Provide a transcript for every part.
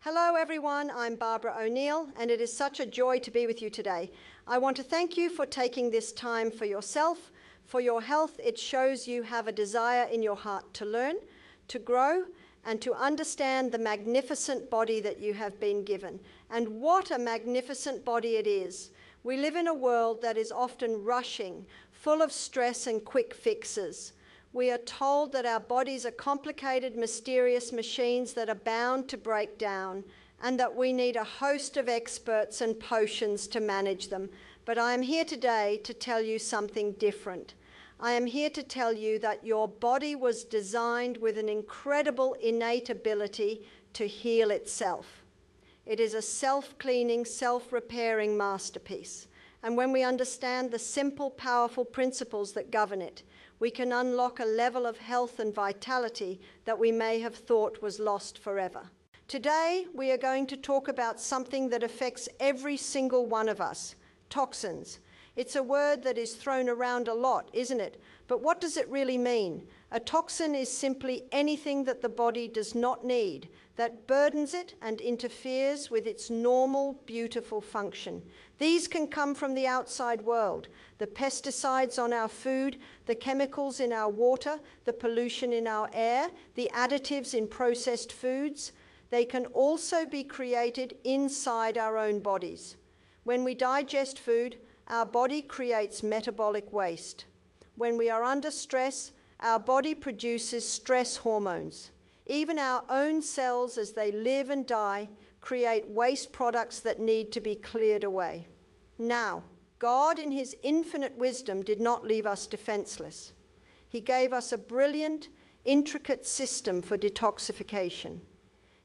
Hello everyone, I'm Barbara O'Neill and it is such a joy to be with you today. I want to thank you for taking this time for yourself, for your health. It shows you have a desire in your heart to learn, to grow, and to understand the magnificent body that you have been given. And what a magnificent body it is. We live in a world that is often rushing, full of stress and quick fixes. We are told that our bodies are complicated, mysterious machines that are bound to break down, and that we need a host of experts and potions to manage them. But I am here today to tell you something different. I am here to tell you that your body was designed with an incredible innate ability to heal itself. It is a self-cleaning, self-repairing masterpiece. And when we understand the simple, powerful principles that govern it, we can unlock a level of health and vitality that we may have thought was lost forever. Today, we are going to talk about something that affects every single one of us, toxins. It's a word that is thrown around a lot, isn't it? But what does it really mean? A toxin is simply anything that the body does not need, that burdens it and interferes with its normal, beautiful function. These can come from the outside world, the pesticides on our food, the chemicals in our water, the pollution in our air, the additives in processed foods. They can also be created inside our own bodies. When we digest food, our body creates metabolic waste. When we are under stress, our body produces stress hormones. Even our own cells, as they live and die, create waste products that need to be cleared away. Now, God in his infinite wisdom did not leave us defenseless. He gave us a brilliant, intricate system for detoxification.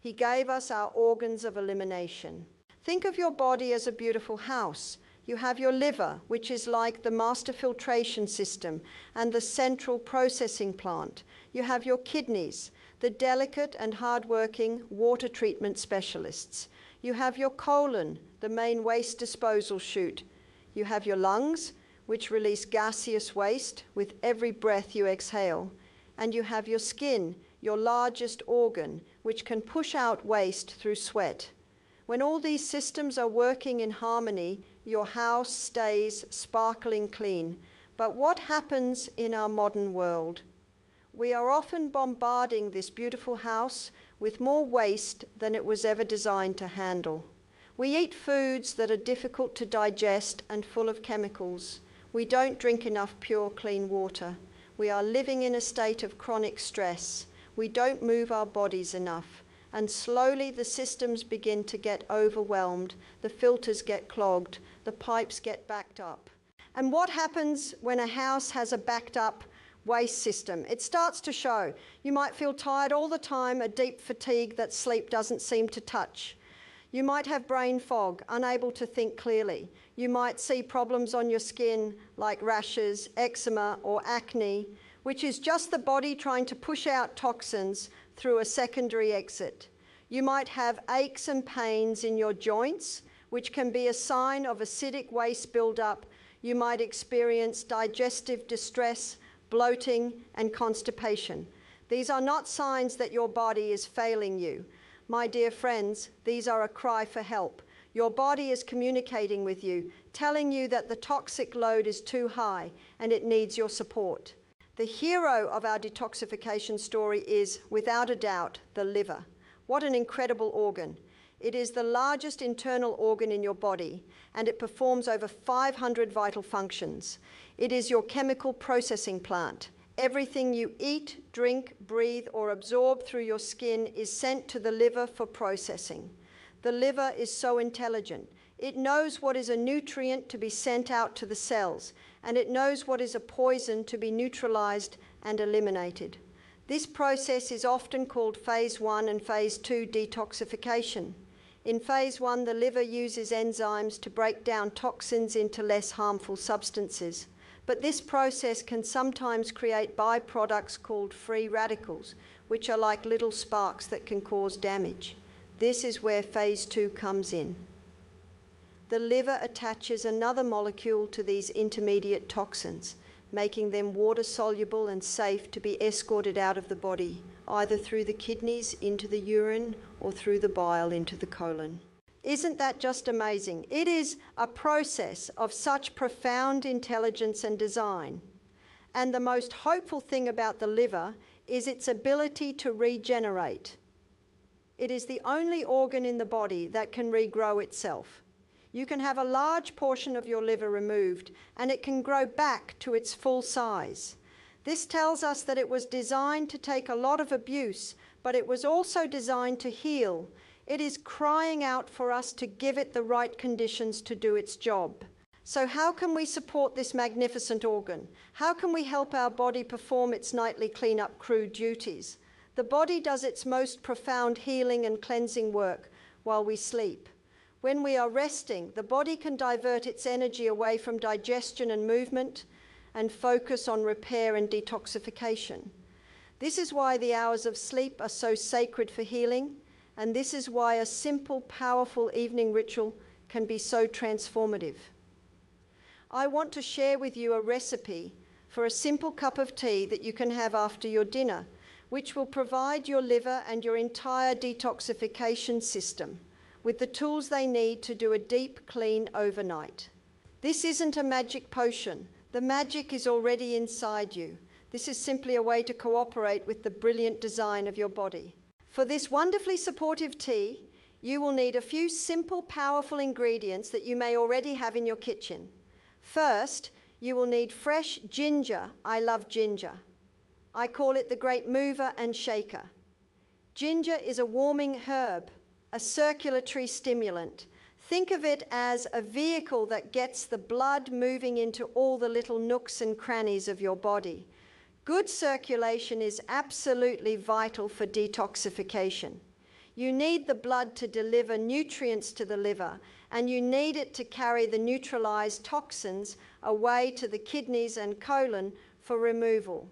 He gave us our organs of elimination. Think of your body as a beautiful house. You have your liver, which is like the master filtration system and the central processing plant. You have your kidneys, the delicate and hard-working water treatment specialists. You have your colon, the main waste disposal chute. You have your lungs, which release gaseous waste with every breath you exhale. And you have your skin, your largest organ, which can push out waste through sweat. When all these systems are working in harmony, your house stays sparkling clean. But what happens in our modern world? We are often bombarding this beautiful house with more waste than it was ever designed to handle. We eat foods that are difficult to digest and full of chemicals. We don't drink enough pure, clean water. We are living in a state of chronic stress. We don't move our bodies enough. And slowly the systems begin to get overwhelmed, the filters get clogged, the pipes get backed up. And what happens when a house has a backed up waste system? It starts to show. You might feel tired all the time, a deep fatigue that sleep doesn't seem to touch. You might have brain fog, unable to think clearly. You might see problems on your skin like rashes, eczema, or acne, which is just the body trying to push out toxins through a secondary exit. You might have aches and pains in your joints, which can be a sign of acidic waste buildup. You might experience digestive distress, bloating, and constipation. These are not signs that your body is failing you. My dear friends, these are a cry for help. Your body is communicating with you, telling you that the toxic load is too high and it needs your support. The hero of our detoxification story is, without a doubt, the liver. What an incredible organ. It is the largest internal organ in your body, and it performs over 500 vital functions. It is your chemical processing plant. Everything you eat, drink, breathe, or absorb through your skin is sent to the liver for processing. The liver is so intelligent. It knows what is a nutrient to be sent out to the cells, and it knows what is a poison to be neutralized and eliminated. This process is often called phase 1 and phase 2 detoxification. In phase 1, the liver uses enzymes to break down toxins into less harmful substances. But this process can sometimes create byproducts called free radicals, which are like little sparks that can cause damage. This is where phase 2 comes in. The liver attaches another molecule to these intermediate toxins, making them water-soluble and safe to be escorted out of the body either through the kidneys into the urine or through the bile into the colon. Isn't that just amazing? It is a process of such profound intelligence and design. And the most hopeful thing about the liver is its ability to regenerate. It is the only organ in the body that can regrow itself. You can have a large portion of your liver removed and it can grow back to its full size. This tells us that it was designed to take a lot of abuse, but it was also designed to heal. It is crying out for us to give it the right conditions to do its job. So how can we support this magnificent organ? How can we help our body perform its nightly cleanup crew duties? The body does its most profound healing and cleansing work while we sleep. When we are resting, the body can divert its energy away from digestion and movement and focus on repair and detoxification. This is why the hours of sleep are so sacred for healing, and this is why a simple, powerful evening ritual can be so transformative. I want to share with you a recipe for a simple cup of tea that you can have after your dinner, which will provide your liver and your entire detoxification system with the tools they need to do a deep clean overnight. This isn't a magic potion. The magic is already inside you. This is simply a way to cooperate with the brilliant design of your body. For this wonderfully supportive tea, you will need a few simple, powerful ingredients that you may already have in your kitchen. First, you will need fresh ginger. I love ginger. I call it the great mover and shaker. Ginger is a warming herb, a circulatory stimulant. Think of it as a vehicle that gets the blood moving into all the little nooks and crannies of your body. Good circulation is absolutely vital for detoxification. You need the blood to deliver nutrients to the liver, and you need it to carry the neutralized toxins away to the kidneys and colon for removal.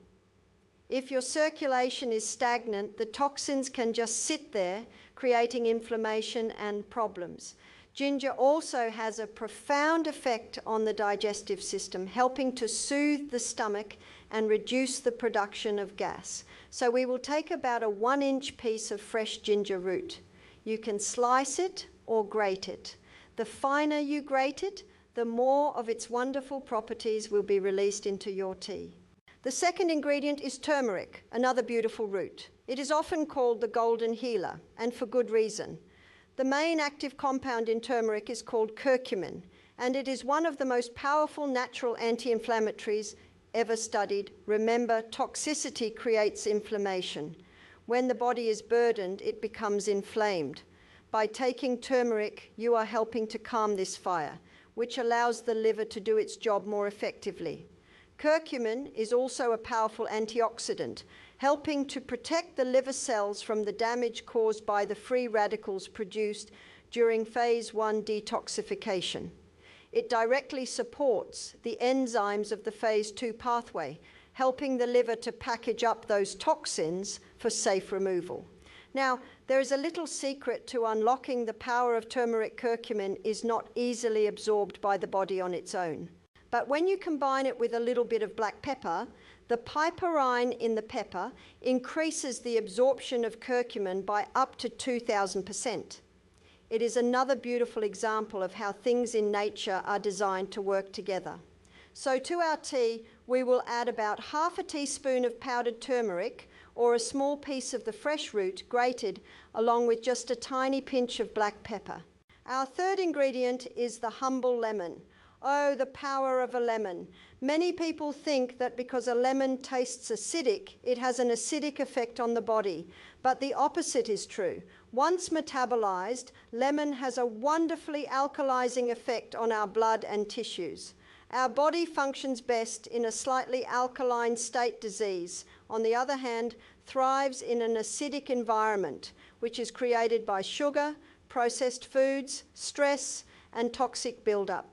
If your circulation is stagnant, the toxins can just sit there, creating inflammation and problems. Ginger also has a profound effect on the digestive system, helping to soothe the stomach and reduce the production of gas. So we will take about a 1-inch piece of fresh ginger root. You can slice it or grate it. The finer you grate it, the more of its wonderful properties will be released into your tea. The second ingredient is turmeric, another beautiful root. It is often called the golden healer, and for good reason. The main active compound in turmeric is called curcumin, and it is one of the most powerful natural anti-inflammatories ever studied. Remember, toxicity creates inflammation. When the body is burdened, it becomes inflamed. By taking turmeric, you are helping to calm this fire, which allows the liver to do its job more effectively. Curcumin is also a powerful antioxidant, helping to protect the liver cells from the damage caused by the free radicals produced during phase 1 detoxification. It directly supports the enzymes of the phase 2 pathway, helping the liver to package up those toxins for safe removal. Now, there is a little secret to unlocking the power of turmeric. Curcumin is not easily absorbed by the body on its own. But when you combine it with a little bit of black pepper, the piperine in the pepper increases the absorption of curcumin by up to 2,000%. It is another beautiful example of how things in nature are designed to work together. So to our tea, we will add about half a teaspoon of powdered turmeric or a small piece of the fresh root grated, along with just a tiny pinch of black pepper. Our third ingredient is the humble lemon. Oh, the power of a lemon. Many people think that because a lemon tastes acidic, it has an acidic effect on the body, but the opposite is true. Once metabolized, lemon has a wonderfully alkalizing effect on our blood and tissues. Our body functions best in a slightly alkaline state. Disease, on the other hand, thrives in an acidic environment, which is created by sugar, processed foods, stress, and toxic buildup.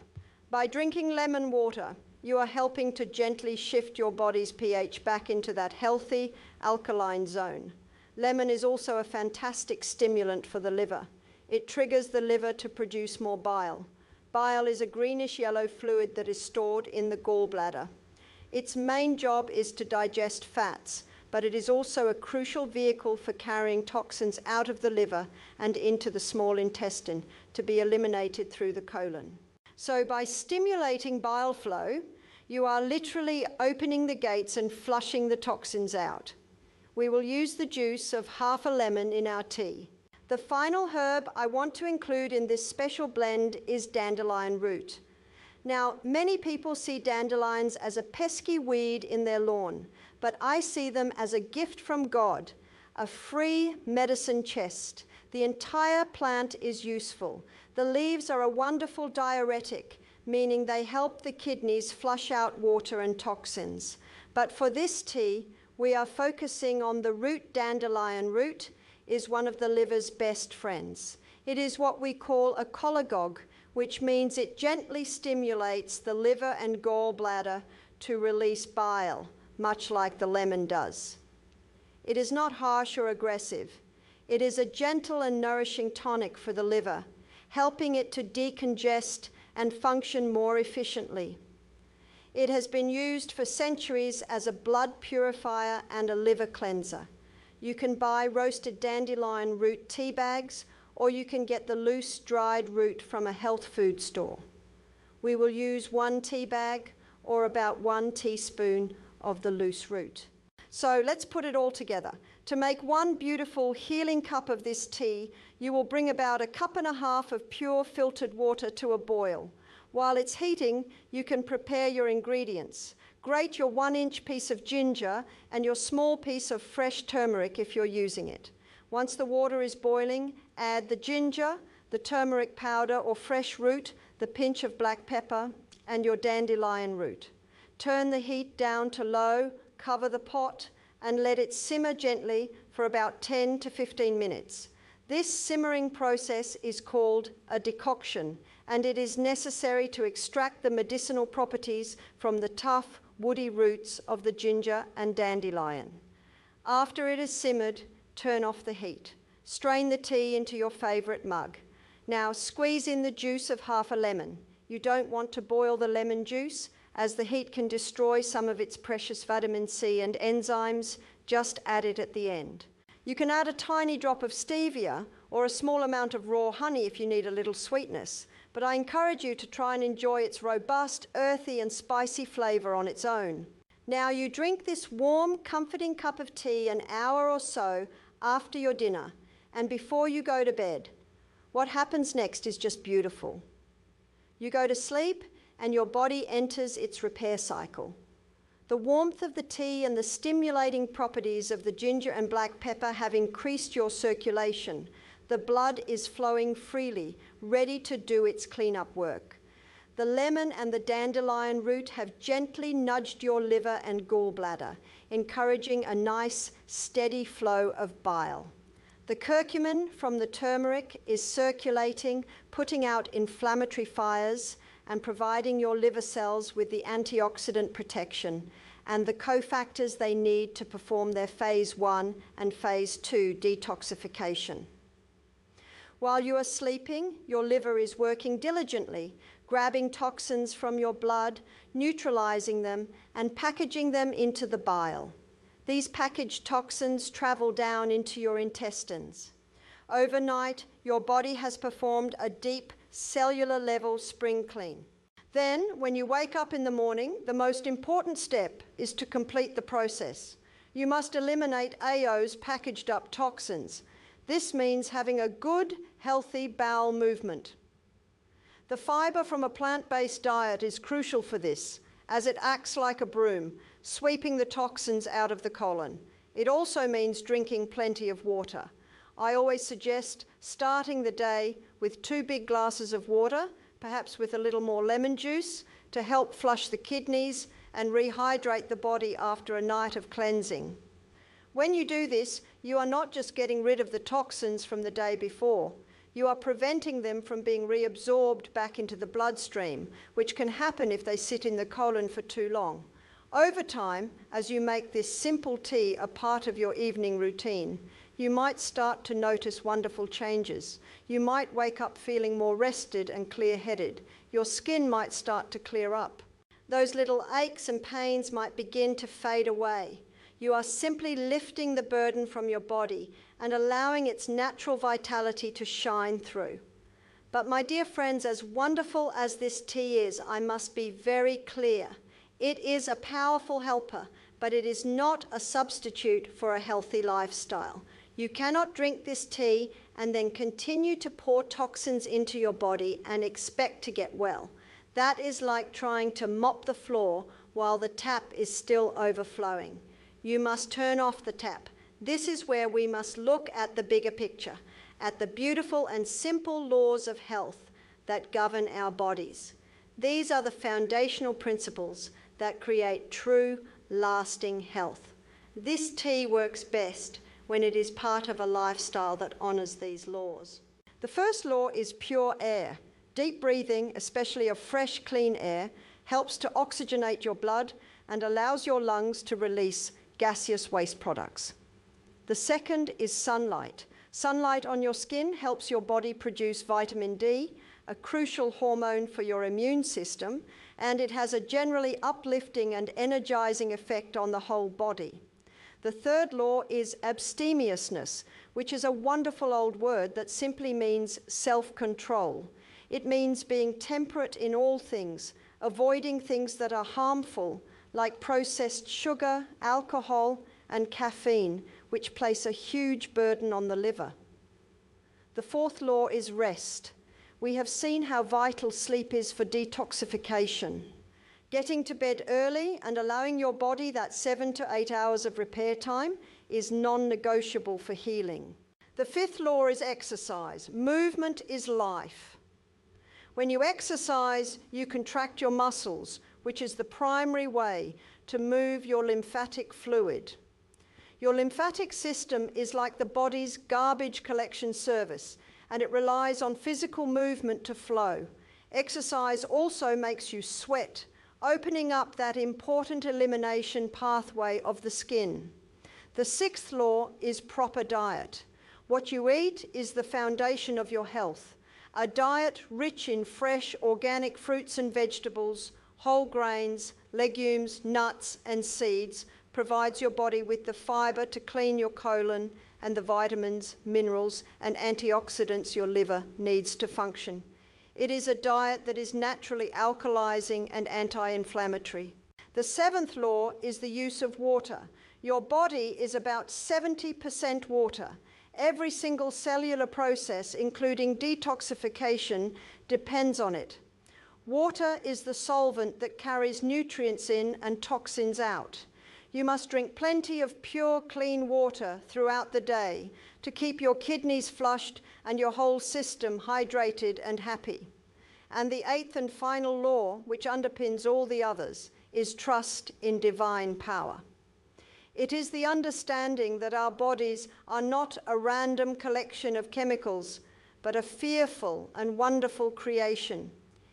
By drinking lemon water, you are helping to gently shift your body's pH back into that healthy, alkaline zone. Lemon is also a fantastic stimulant for the liver. It triggers the liver to produce more bile. Bile is a greenish-yellow fluid that is stored in the gallbladder. Its main job is to digest fats, but it is also a crucial vehicle for carrying toxins out of the liver and into the small intestine to be eliminated through the colon. So by stimulating bile flow, you are literally opening the gates and flushing the toxins out. We will use the juice of half a lemon in our tea. The final herb I want to include in this special blend is dandelion root. Now, many people see dandelions as a pesky weed in their lawn, but I see them as a gift from God, a free medicine chest. The entire plant is useful. The leaves are a wonderful diuretic, meaning they help the kidneys flush out water and toxins. But for this tea, we are focusing on the root. Dandelion root is one of the liver's best friends. It is what we call a cholagogue, which means it gently stimulates the liver and gallbladder to release bile, much like the lemon does. It is not harsh or aggressive. It is a gentle and nourishing tonic for the liver, helping it to decongest and function more efficiently. It has been used for centuries as a blood purifier and a liver cleanser. You can buy roasted dandelion root tea bags, or you can get the loose dried root from a health food store. We will use 1 tea bag or about 1 teaspoon of the loose root. So let's put it all together. To make one beautiful healing cup of this tea, you will bring about 1.5 cups of pure filtered water to a boil. While it's heating, you can prepare your ingredients. Grate your 1-inch piece of ginger and your small piece of fresh turmeric if you're using it. Once the water is boiling, add the ginger, the turmeric powder or fresh root, the pinch of black pepper, and your dandelion root. Turn the heat down to low, cover the pot, and let it simmer gently for about 10 to 15 minutes. This simmering process is called a decoction, and it is necessary to extract the medicinal properties from the tough, woody roots of the ginger and dandelion. After it is simmered, turn off the heat. Strain the tea into your favorite mug. Now squeeze in the juice of half a lemon. You don't want to boil the lemon juice, as the heat can destroy some of its precious vitamin C and enzymes. Just add it at the end. You can add a tiny drop of stevia or a small amount of raw honey if you need a little sweetness, but I encourage you to try and enjoy its robust, earthy and spicy flavor on its own. Now you drink this warm, comforting cup of tea an hour or so after your dinner and before you go to bed. What happens next is just beautiful. You go to sleep and your body enters its repair cycle. The warmth of the tea and the stimulating properties of the ginger and black pepper have increased your circulation. The blood is flowing freely, ready to do its cleanup work. The lemon and the dandelion root have gently nudged your liver and gallbladder, encouraging a nice, steady flow of bile. The curcumin from the turmeric is circulating, putting out inflammatory fires and providing your liver cells with the antioxidant protection and the cofactors they need to perform their phase 1 and phase 2 detoxification. While you are sleeping, your liver is working diligently, grabbing toxins from your blood, neutralizing them, and packaging them into the bile. These packaged toxins travel down into your intestines. Overnight, your body has performed a deep cellular level spring clean. Then, when you wake up in the morning, the most important step is to complete the process. You must eliminate AO's packaged up toxins. This means having a good, healthy bowel movement. The fiber from a plant-based diet is crucial for this, as it acts like a broom, sweeping the toxins out of the colon. It also means drinking plenty of water. I always suggest starting the day with 2 big glasses of water, perhaps with a little more lemon juice, to help flush the kidneys and rehydrate the body after a night of cleansing. When you do this, you are not just getting rid of the toxins from the day before, you are preventing them from being reabsorbed back into the bloodstream, which can happen if they sit in the colon for too long. Over time, as you make this simple tea a part of your evening routine, you might start to notice wonderful changes. You might wake up feeling more rested and clear-headed. Your skin might start to clear up. Those little aches and pains might begin to fade away. You are simply lifting the burden from your body and allowing its natural vitality to shine through. But my dear friends, as wonderful as this tea is, I must be very clear. It is a powerful helper, but it is not a substitute for a healthy lifestyle. You cannot drink this tea and then continue to pour toxins into your body and expect to get well. That is like trying to mop the floor while the tap is still overflowing. You must turn off the tap. This is where we must look at the bigger picture, at the beautiful and simple laws of health that govern our bodies. These are the foundational principles that create true, lasting health. This tea works best when it is part of a lifestyle that honors these laws. The first law is pure air. Deep breathing, especially of fresh, clean air, helps to oxygenate your blood and allows your lungs to release gaseous waste products. The second is sunlight. Sunlight on your skin helps your body produce vitamin D, a crucial hormone for your immune system, and it has a generally uplifting and energizing effect on the whole body. The third law is abstemiousness, which is a wonderful old word that simply means self-control. It means being temperate in all things, avoiding things that are harmful, like processed sugar, alcohol, and caffeine, which place a huge burden on the liver. The fourth law is rest. We have seen how vital sleep is for detoxification. Getting to bed early and allowing your body that 7 to 8 hours of repair time is non-negotiable for healing. The fifth law is exercise. Movement is life. When you exercise, you contract your muscles, which is the primary way to move your lymphatic fluid. Your lymphatic system is like the body's garbage collection service, and it relies on physical movement to flow. Exercise also makes you sweat, opening up that important elimination pathway of the skin. The sixth law is proper diet. What you eat is the foundation of your health. A diet rich in fresh, organic fruits and vegetables, whole grains, legumes, nuts, and seeds provides your body with the fiber to clean your colon and the vitamins, minerals, and antioxidants your liver needs to function. It is a diet that is naturally alkalizing and anti-inflammatory. The seventh law is the use of water. Your body is about 70% water. Every single cellular process, including detoxification, depends on it. Water is the solvent that carries nutrients in and toxins out. You must drink plenty of pure, clean water throughout the day to keep your kidneys flushed and your whole system hydrated and happy. And the eighth and final law, which underpins all the others, is trust in divine power. It is the understanding that our bodies are not a random collection of chemicals, but a fearful and wonderful creation.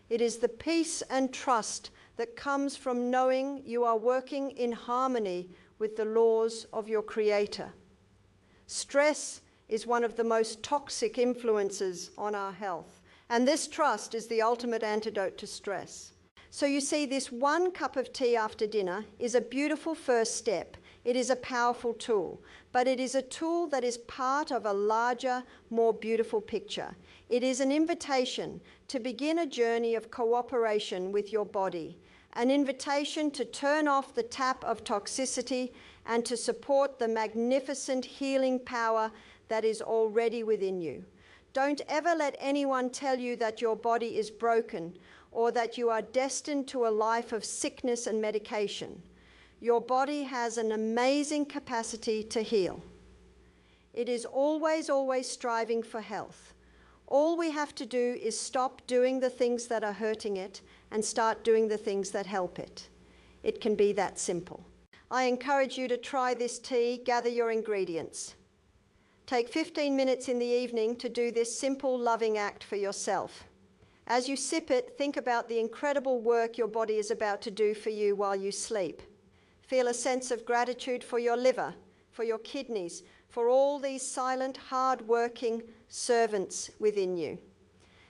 It is the peace and trust that comes from knowing you are working in harmony with the laws of your Creator. Stress is one of the most toxic influences on our health, and this trust is the ultimate antidote to stress. So you see, this 1 cup of tea after dinner is a beautiful first step. It is a powerful tool, but it is a tool that is part of a larger, more beautiful picture. It is an invitation to begin a journey of cooperation with your body, an invitation to turn off the tap of toxicity and to support the magnificent healing power that is already within you. Don't ever let anyone tell you that your body is broken or that you are destined to a life of sickness and medication. Your body has an amazing capacity to heal. It is always, always striving for health. All we have to do is stop doing the things that are hurting it and start doing the things that help it. It can be that simple. I encourage you to try this tea, gather your ingredients. Take 15 minutes in the evening to do this simple, loving act for yourself. As you sip it, think about the incredible work your body is about to do for you while you sleep. Feel a sense of gratitude for your liver, for your kidneys, for all these silent, hard-working servants within you.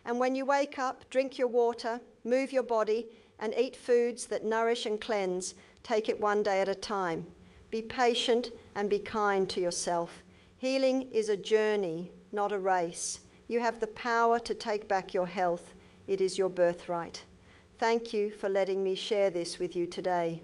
And when you wake up, drink your water, move your body, and eat foods that nourish and cleanse. Take it one day at a time. Be patient and be kind to yourself. Healing is a journey, not a race. You have the power to take back your health. It is your birthright. Thank you for letting me share this with you today.